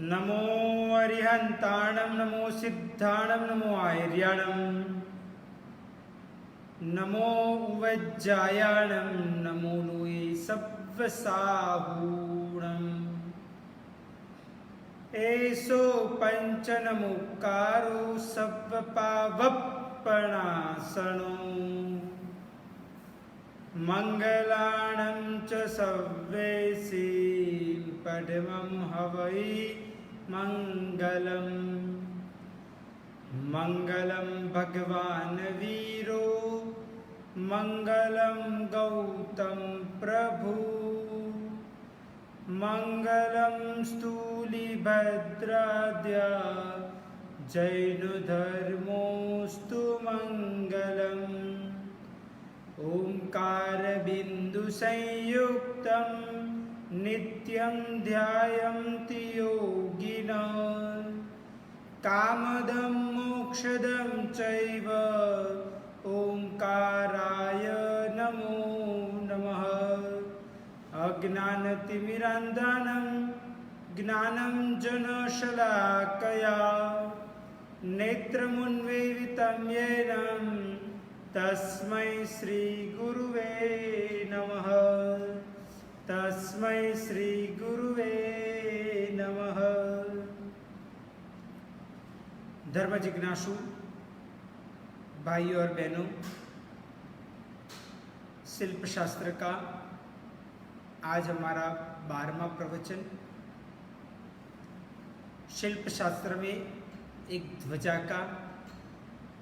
नमो अरिहंताणं नमो सिद्धाणं नमो आर्याणं नमो उवज्जायाणं नमो लोये सव्वसाहूणम् एषो पञ्चनमुक्कारो सव्वपावप्पणासनो मंगलाणं च सव्वेसी पद्मं हवै मंगलम् मंगलं भगवान् वीरो मंगलं गौतम प्रभु मंगलं स्थूलिभद्राद्या जैनधर्मोऽस्तु मंगलम् ओंकारबिन्दुसंयुक्तं नित्यं ध्यायन्ति योगिनः कामदं मोक्षदं चैव ओंकाराय नमो नमः। अज्ञानतिमिरान्धनं ज्ञानञ्जनशलाकया नेत्रमुन्मीलितं येन तस्मै श्री गुरुवे नमः। तस्मै श्री गुरुवे नमः। धर्म जिज्ञासु भाइयों और बहनों, शिल्प शास्त्र का आज हमारा 12वां प्रवचन। शिल्प शास्त्र में एक ध्वजा का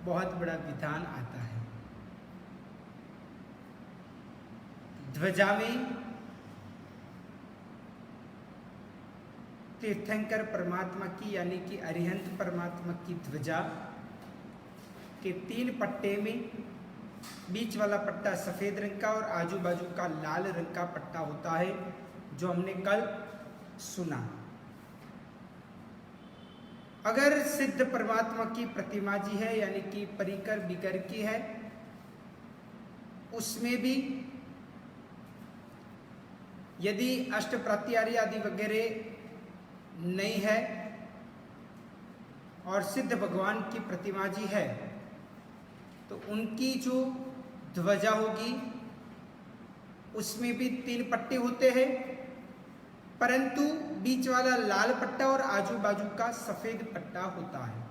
बहुत बड़ा विधान आता है। ध्वजा में तीर्थंकर परमात्मा की यानी कि अरिहंत परमात्मा की ध्वजा के 3 पट्टे में बीच वाला पट्टा सफेद रंग का और आजू बाजू का लाल रंग का पट्टा होता है, जो हमने कल सुना। अगर सिद्ध परमात्मा की प्रतिमा जी है यानी कि परिकर बिकर की है, उसमें भी यदि अष्टप्रत्यारी आदि वगैरह नहीं है और सिद्ध भगवान की प्रतिमा जी है, तो उनकी जो ध्वजा होगी उसमें भी 3 पट्टे होते हैं, परंतु बीच वाला लाल पट्टा और आजू बाजू का सफेद पट्टा होता है।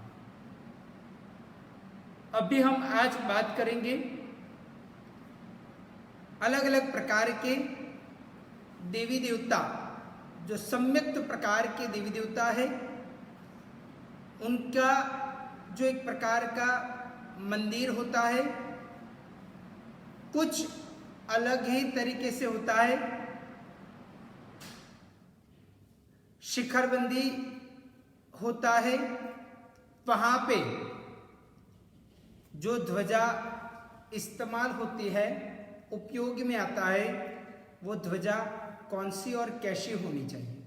अभी हम आज बात करेंगे अलग अलग प्रकार के देवी देवता, जो सम्यक्त प्रकार के देवी देवता है, उनका जो एक प्रकार का मंदिर होता है, कुछ अलग ही तरीके से होता है। शिखरबंदी होता है, वहां पे जो ध्वजा इस्तेमाल होती है, उपयोग में आता है, वो ध्वजा कौन सी और कैसी होनी चाहिए।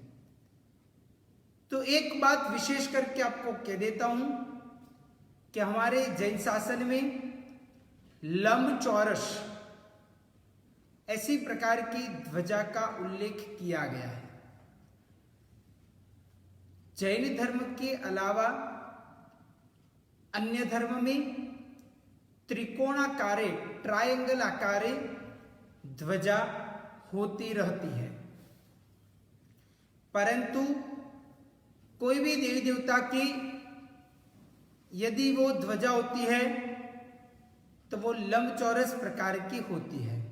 तो एक बात विशेष करके आपको कह देता हूं कि हमारे जैन शासन में लंबचौरस ऐसी प्रकार की ध्वजा का उल्लेख किया गया है। जैन धर्म के अलावा अन्य धर्म में त्रिकोणाकारे ट्रायंगल आकारे ध्वजा होती रहती है, परंतु कोई भी देवी देवता की यदि वो ध्वजा होती है तो वो लंबचौरस प्रकार की होती है।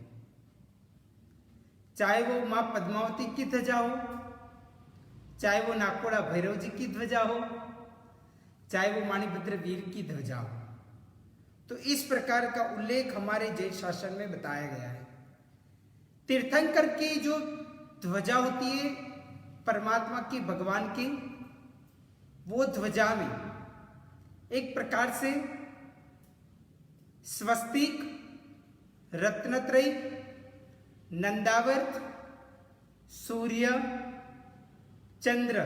चाहे वो मां पद्मावती की ध्वजा हो, चाहे वो नाकोड़ा भैरव जी की ध्वजा हो, चाहे वो माणिभद्र वीर की ध्वजा हो। तो इस प्रकार का उल्लेख हमारे जैन शासन में बताया गया है। तीर्थंकर की जो ध्वजा होती है परमात्मा की, भगवान की, वो ध्वजा में एक प्रकार से स्वस्तिक, रत्नत्रयी, नंदावर्त, सूर्य, चंद्र,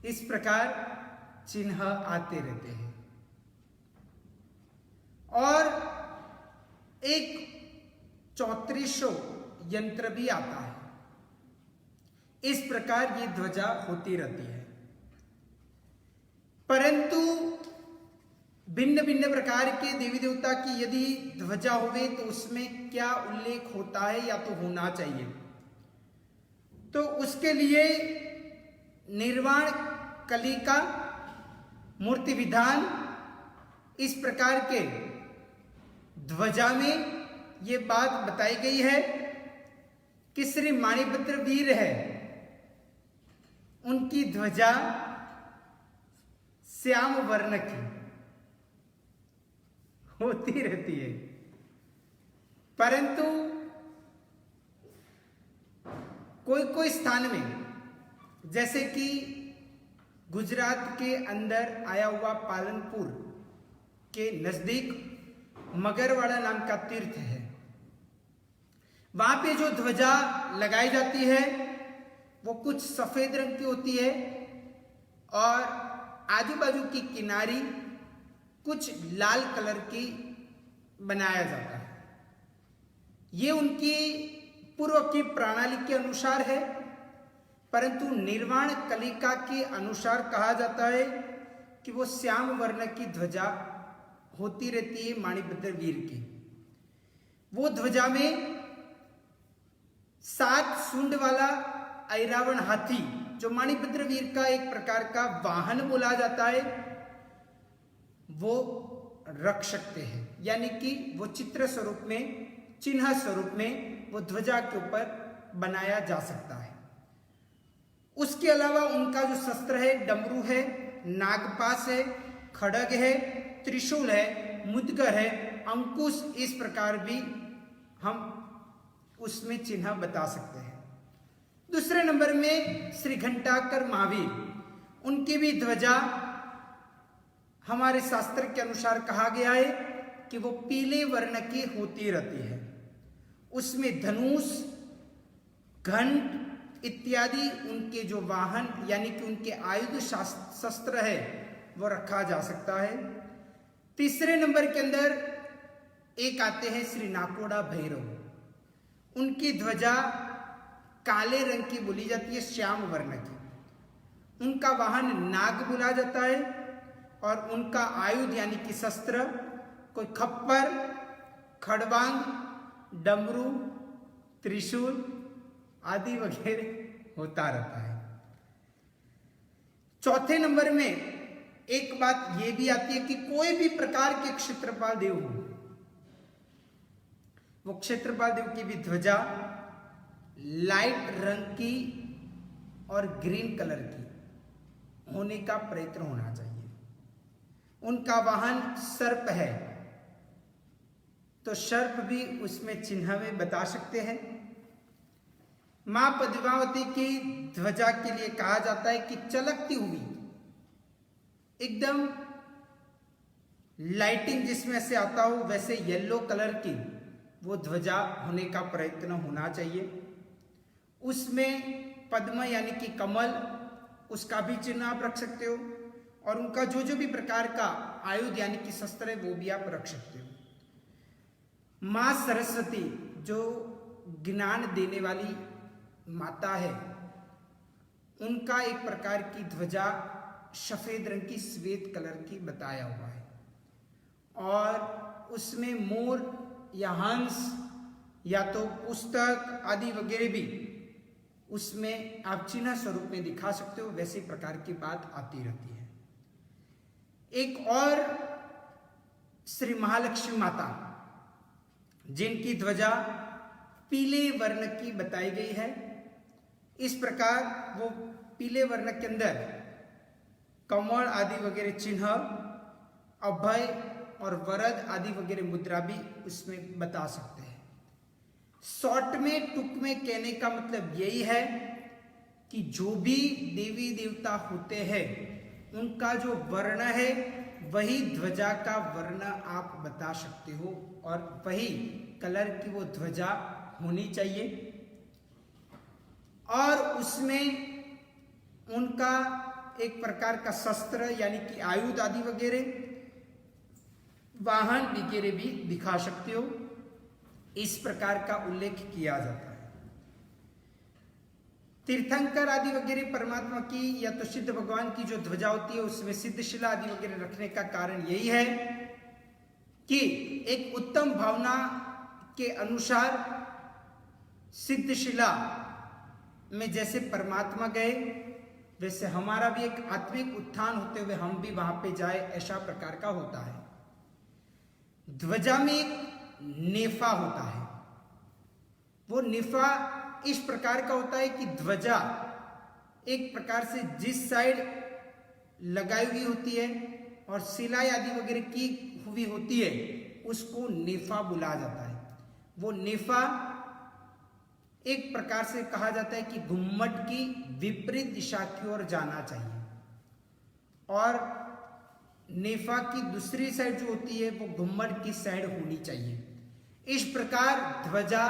इस प्रकार चिन्ह आते रहते हैं। और एक 3400 यंत्र भी आता है। इस प्रकार ये ध्वजा होती रहती है। परंतु भिन्न भिन्न प्रकार के देवी देवता की यदि ध्वजा होवे तो उसमें क्या उल्लेख होता है या तो होना चाहिए। तो उसके लिए निर्वाण कलिका मूर्ति विधान इस प्रकार के ध्वजा में ये बात बताई गई है कि श्री माणिभद्र वीर है, उनकी ध्वजा श्याम वर्ण की होती रहती है। परंतु कोई कोई स्थान में, जैसे कि गुजरात के अंदर आया हुआ पालनपुर के नजदीक मगरवाड़ा नाम का तीर्थ है, वहां पे जो ध्वजा लगाई जाती है वो कुछ सफेद रंग की होती है और आजू बाजू की किनारी कुछ लाल कलर की बनाया जाता है। ये उनकी पूर्व की प्रणाली के अनुसार है, परंतु निर्वाण कलिका के अनुसार कहा जाता है कि वो श्याम वर्ण की ध्वजा होती रहती है माणिभद्र वीर की। वो ध्वजा में 7 सूंड वाला ऐरावण हाथी, जो माणिभद्र वीर का एक प्रकार का वाहन बोला जाता है, वो रख सकते हैं। यानी कि वो चित्र स्वरूप में, चिन्ह स्वरूप में वो ध्वजा के ऊपर बनाया जा सकता है। उसके अलावा उनका जो शस्त्र है, डमरू है, नागपाश है, खड़ग है, त्रिशूल है, मुद्गर है, अंकुश, इस प्रकार भी हम उसमें चिन्ह बता सकते हैं। दूसरे नंबर में श्री घंटाकर महावीर, उनकी भी ध्वजा हमारे शास्त्र के अनुसार कहा गया है कि वो पीले वर्ण की होती रहती है। उसमें धनुष, घंट इत्यादि उनके जो वाहन यानी कि उनके आयुध शस्त्र है वो रखा जा सकता है। तीसरे नंबर के अंदर एक आते हैं श्री नाकोड़ा भैरव, उनकी ध्वजा काले रंग की बोली जाती है, श्याम वर्ण की। उनका वाहन नाग बोला जाता है और उनका आयुध यानी कि शस्त्र कोई खप्पर, खड़बांग, डमरू, त्रिशूल आदि वगैरह होता रहता है। चौथे नंबर में एक बात यह भी आती है कि कोई भी प्रकार के क्षेत्रपाल देव हो, वो क्षेत्रपाल देव की भी ध्वजा लाइट रंग की और ग्रीन कलर की होने का प्रयत्न होना चाहिए। उनका वाहन सर्प है, तो सर्प भी उसमें चिन्ह में बता सकते हैं। मां पद्मावती की ध्वजा के लिए कहा जाता है कि चलकती हुई एकदम लाइटिंग जिसमें से आता हो वैसे येलो कलर की वो ध्वजा होने का प्रयत्न होना चाहिए। उसमें पद्म यानी कि कमल, उसका भी चिन्ह आप रख सकते हो और उनका जो जो भी प्रकार का आयुध यानी कि शस्त्र है वो भी आप रख सकते हो। मां सरस्वती जो ज्ञान देने वाली माता है, उनका एक प्रकार की ध्वजा सफेद रंग की श्वेत कलर की बताया हुआ है और उसमें मोर या हंस या तो पुस्तक आदि वगैरह भी उसमें आप चिन्ह स्वरूप में दिखा सकते हो। वैसे प्रकार की बात आती रहती है। एक और श्री महालक्ष्मी माता, जिनकी ध्वजा पीले वर्ण की बताई गई है। इस प्रकार वो पीले वर्ण के अंदर कमल आदि वगैरह चिन्ह, अभय और वरद आदि वगैरह मुद्रा भी उसमें बता सकते हैं। शॉर्ट में, टुक में कहने का मतलब यही है कि जो भी देवी देवता होते हैं उनका जो वर्ण है वही ध्वजा का वर्ण आप बता सकते हो और वही कलर की वो ध्वजा होनी चाहिए और उसमें उनका एक प्रकार का शस्त्र यानी कि आयुध आदि वगैरह, वाहन वगैरह भी दिखा सकते हो। इस प्रकार का उल्लेख किया जाता है। तीर्थंकर आदि वगैरह परमात्मा की या तो सिद्ध भगवान की जो ध्वजा होती है उसमें सिद्धशिला आदि वगैरह रखने का कारण यही है कि एक उत्तम भावना के अनुसार सिद्धशिला में जैसे परमात्मा गए वैसे हमारा भी एक आत्मिक उत्थान होते हुए हम भी वहां पे जाए, ऐसा प्रकार का होता है। ध्वजा में एक नेफा होता है। वो नेफा इस प्रकार का होता है कि ध्वजा एक प्रकार से जिस साइड लगाई हुई होती है और सिलाई आदि वगैरह की हुई होती है उसको नेफा बुला जाता है। वो नेफा एक प्रकार से कहा जाता है कि घुम्मट की विपरीत दिशा की ओर जाना चाहिए और नेफा की दूसरी साइड जो होती है वो घुम्मट की साइड होनी चाहिए। इस प्रकार ध्वजा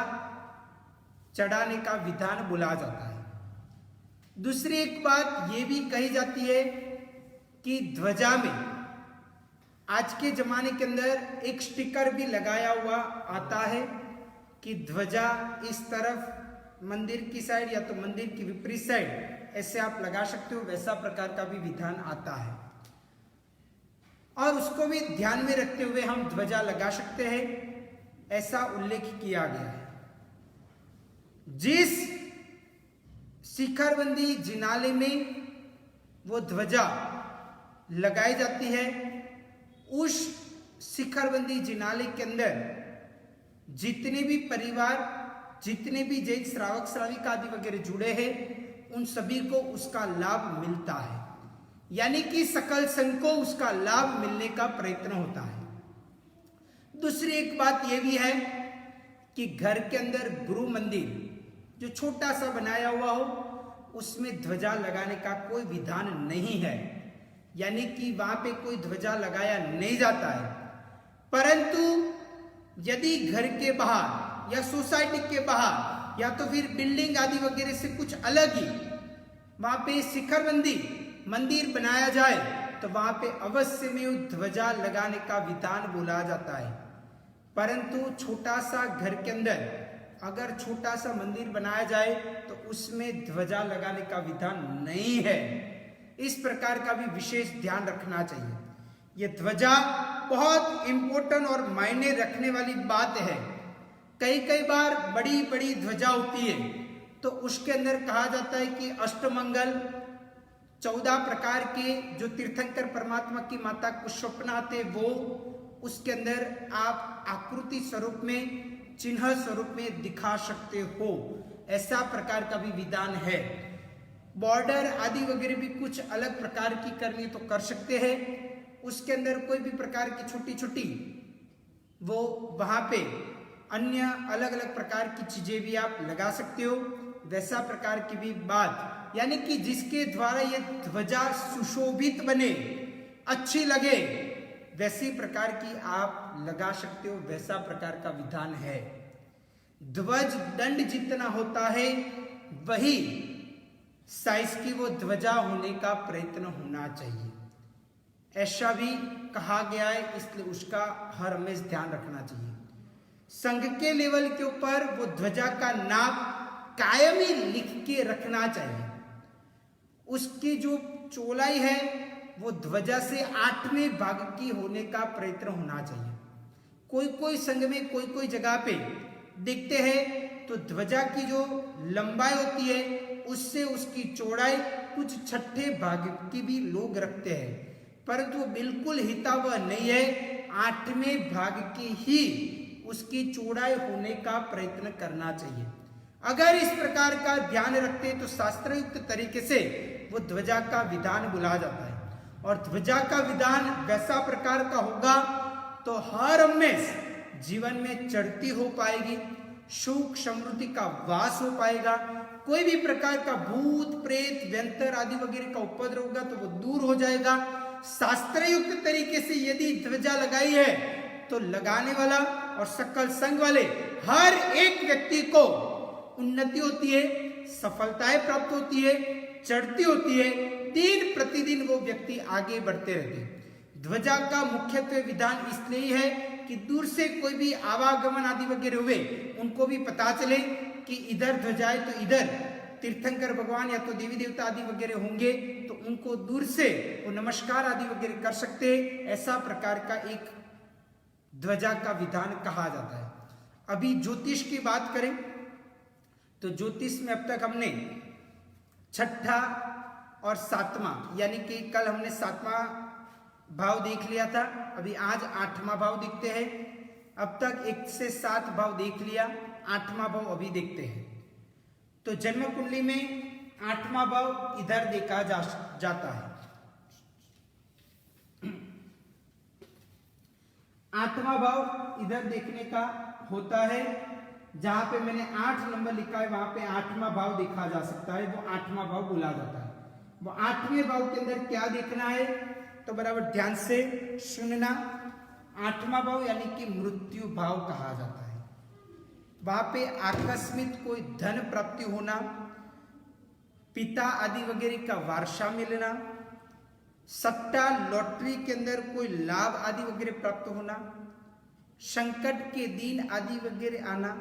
चढ़ाने का विधान बोला जाता है। दूसरी एक बात ये भी कही जाती है कि ध्वजा में आज के जमाने के अंदर एक स्टिकर भी लगाया हुआ आता है कि ध्वजा इस तरफ मंदिर की साइड या तो मंदिर की विपरीत साइड ऐसे आप लगा सकते हो, वैसा प्रकार का भी विधान आता है और उसको भी ध्यान में रखते हुए हम ध्वजा लगा सकते हैं, ऐसा उल्लेख किया गया है। जिस शिखरबंदी जिनाले में वो ध्वजा लगाई जाती है उस शिखरबंदी जिनाले के अंदर जितने भी परिवार, जितने भी जैन श्रावक श्राविका आदि वगैरह जुड़े हैं उन सभी को उसका लाभ मिलता है, यानी कि सकल संघ को उसका लाभ मिलने का प्रयत्न होता है। दूसरी एक बात यह भी है कि घर के अंदर गुरु मंदिर जो छोटा सा बनाया हुआ हो उसमें ध्वजा लगाने का कोई विधान नहीं है, यानी कि वहां पे कोई ध्वजा लगाया नहीं जाता है। परंतु यदि घर के बाहर या सोसाइटी के बाहर या तो फिर बिल्डिंग आदि वगैरह से कुछ अलग ही वहां पे शिखरबंदी मंदिर बनाया जाए तो वहां पे अवश्य में ध्वजा लगाने का विधान बोला जाता है। परंतु छोटा सा घर के अंदर अगर छोटा सा मंदिर बनाया जाए तो उसमें ध्वजा लगाने का विधान नहीं है। इस प्रकार का भी विशेष ध्यान रखना चाहिए। यह ध्वजा बहुत इंपॉर्टेंट और मायने रखने वाली बात है। कई कई बार बड़ी बड़ी ध्वजा होती है तो उसके अंदर कहा जाता है कि अष्टमंगल 14 प्रकार के जो तीर्थंकर परमात्मा की माता को स्वप्न आते वो उसके अंदर आप आकृति स्वरूप में, चिन्ह स्वरूप में दिखा सकते हो, ऐसा प्रकार का भी विधान है। बॉर्डर आदि वगैरह भी कुछ अलग प्रकार की करनी तो कर सकते हैं, उसके अंदर कोई भी प्रकार की छोटी छोटी वो वहां पे अन्य अलग अलग प्रकार की चीजें भी आप लगा सकते हो, वैसा प्रकार की भी बात, यानी कि जिसके द्वारा ये ध्वजा सुशोभित बने, अच्छी लगे, वैसी प्रकार की आप लगा सकते हो, वैसा प्रकार का विधान है। ध्वज दंड जितना होता है वही साइज की वो ध्वजा होने का प्रयत्न होना चाहिए, ऐसा भी कहा गया है, इसलिए उसका हर हमेश ध्यान रखना चाहिए। संघ के लेवल के ऊपर वो ध्वजा का नाम कायमी लिख के रखना चाहिए। उसकी जो चौड़ाई है वो ध्वजा से 8वें भाग की होने का प्रयत्न होना चाहिए। कोई कोई संघ में कोई कोई जगह पे दिखते हैं तो ध्वजा की जो लंबाई होती है उससे उसकी चौड़ाई कुछ 6ठे भाग की भी लोग रखते हैं, परंतु वो बिल्कुल हितावह नहीं है। 8वें भाग की ही उसकी चौड़ाई होने का प्रयत्न करना चाहिए। अगर इस प्रकार का ध्यान रखते तो शास्त्रयुक्त तरीके से वो ध्वजा का विधान बुला जाता है और ध्वजा का विधान वैसा प्रकार का होगा तो हर हमेश जीवन में चढ़ती हो पाएगी, सुख समृद्धि का वास हो पाएगा, कोई भी प्रकार का भूत प्रेत व्यंतर आदि वगैरह का उपद्रव होगा तो वो दूर हो जाएगा। शास्त्रयुक्त तरीके से यदि ध्वजा लगाई है तो लगाने वाला और सकल संघ वाले हर एक व्यक्ति को उन्नति होती है, सफलताएं प्राप्त होती है, चढ़ती होती है, दिन प्रतिदिन वो व्यक्ति आगे बढ़ते रहते हैं। ध्वजा का मुख्यत्व विधान इसलिए है कि दूर से कोई भी आवागमन आदि वगैरह हुए उनको भी पता चले कि इधर ध्वजा है तो इधर तीर्थंकर भगवान या तो देवी देवता आदि वगैरह होंगे तो उनको दूर से वो नमस्कार आदि वगैरह कर सकते, ऐसा प्रकार का एक ध्वजा का विधान कहा जाता है। अभी ज्योतिष की बात करें तो ज्योतिष में अब तक हमने छठा और सातवां, यानी कि कल हमने सातवां भाव देख लिया था, अभी आज आठवां भाव देखते हैं। अब तक 1 से 7 भाव देख लिया, आठवां भाव अभी देखते हैं। तो जन्म कुंडली में 8वां भाव इधर देखा जाता है। 8वां भाव इधर देखने का होता है, जहां पे मैंने 8 नंबर लिखा है वहां पे 8वां भाव देखा जा सकता है, वो 8वां भाव बोला जाता है। वो 8वें भाव के अंदर क्या देखना है तो बराबर ध्यान से सुनना। 8वां भाव यानी कि मृत्यु भाव कहा जाता है। वहां पे आकस्मिक कोई धन प्राप्ति होना, पिता आदि वगैरह का वारसा मिलना, सट्टा लॉटरी के अंदर कोई लाभ आदि वगैरह प्राप्त होना, संकट के दिन आदि वगैरह आना,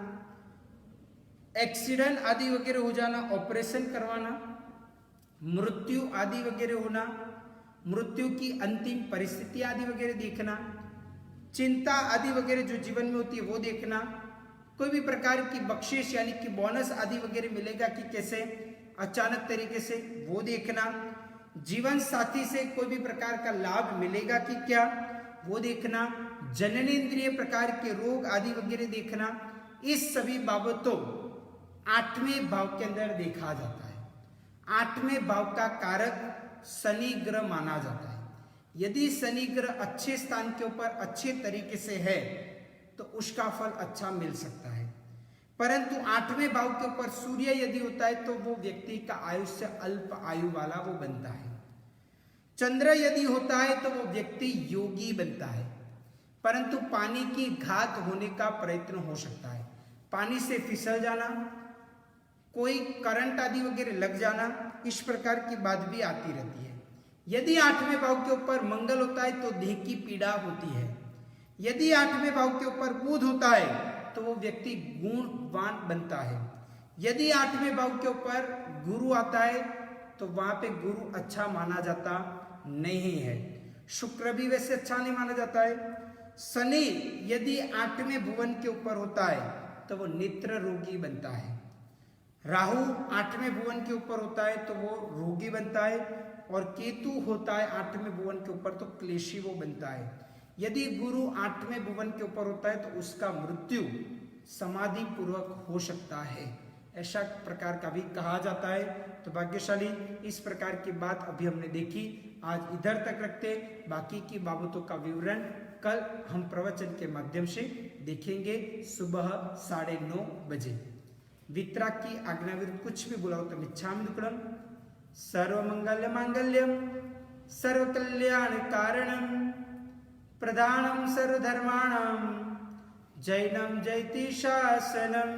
एक्सीडेंट आदि वगैरह हो जाना, ऑपरेशन करवाना, मृत्यु आदि वगैरह होना, मृत्यु की अंतिम परिस्थिति आदि वगैरह देखना, चिंता आदि वगैरह जो जीवन में होती है वो देखना, कोई भी प्रकार की बख्शिश यानी कि बोनस आदि वगैरह मिलेगा कि कैसे अचानक तरीके से वो देखना, जीवन साथी से कोई भी प्रकार का लाभ मिलेगा कि क्या वो देखना, जननेंद्रिय प्रकार के रोग आदि वगैरह देखना। इस सभी बाबतों 8वें भाव के अंदर देखा जाता है। 8वें भाव का कारक शनि ग्रह माना जाता है। यदि शनि ग्रह अच्छे स्थान के ऊपर अच्छे तरीके से है तो उसका फल अच्छा मिल सकता है, परंतु 8वें भाव के ऊपर सूर्य यदि होता है तो वो व्यक्ति का आयुष्य अल्प आयु वाला वो बनता है। चंद्र यदि होता है तो वो व्यक्ति योगी बनता है, परंतु पानी की घात होने का प्रयत्न हो सकता है, पानी से फिसल जाना, कोई करंट आदि वगैरह लग जाना, इस प्रकार की बात भी आती रहती है। यदि 8वें भाव के ऊपर मंगल होता है तो देह की पीड़ा होती है। यदि 8वें भाव के ऊपर बुध होता है तो वो व्यक्ति गुणवान बनता है। यदि 8वें भाव के ऊपर गुरु आता है तो वहां पे गुरु अच्छा माना जाता नहीं है। शुक्र भी वैसे अच्छा नहीं माना जाता है। शनि यदि 8वें भुवन के ऊपर होता है तो वो नेत्र रोगी बनता है। राहु 8वें भुवन के ऊपर होता है तो वो रोगी बनता है, और केतु होता है 8वें भुवन के ऊपर तो क्लेशी वो बनता है। यदि गुरु 8वें भुवन के ऊपर होता है तो उसका मृत्यु समाधि पूर्वक हो सकता है, ऐसा प्रकार का भी कहा जाता है। तो भाग्यशाली इस प्रकार की बात अभी हमने देखी, आज इधर तक रखते, बाकी की बाबतों का विवरण कल हम प्रवचन के माध्यम से देखेंगे सुबह 9:30 बजे। वितरा की आज्ञा विरुद्ध कुछ भी बुलाओ तो मिच्छामि दुक्कडम। सर्वमंगल मांगल्यम सर्वकल्याण कारणम प्रधानम सर्वधर्माणाम जैनम जयति शासनम।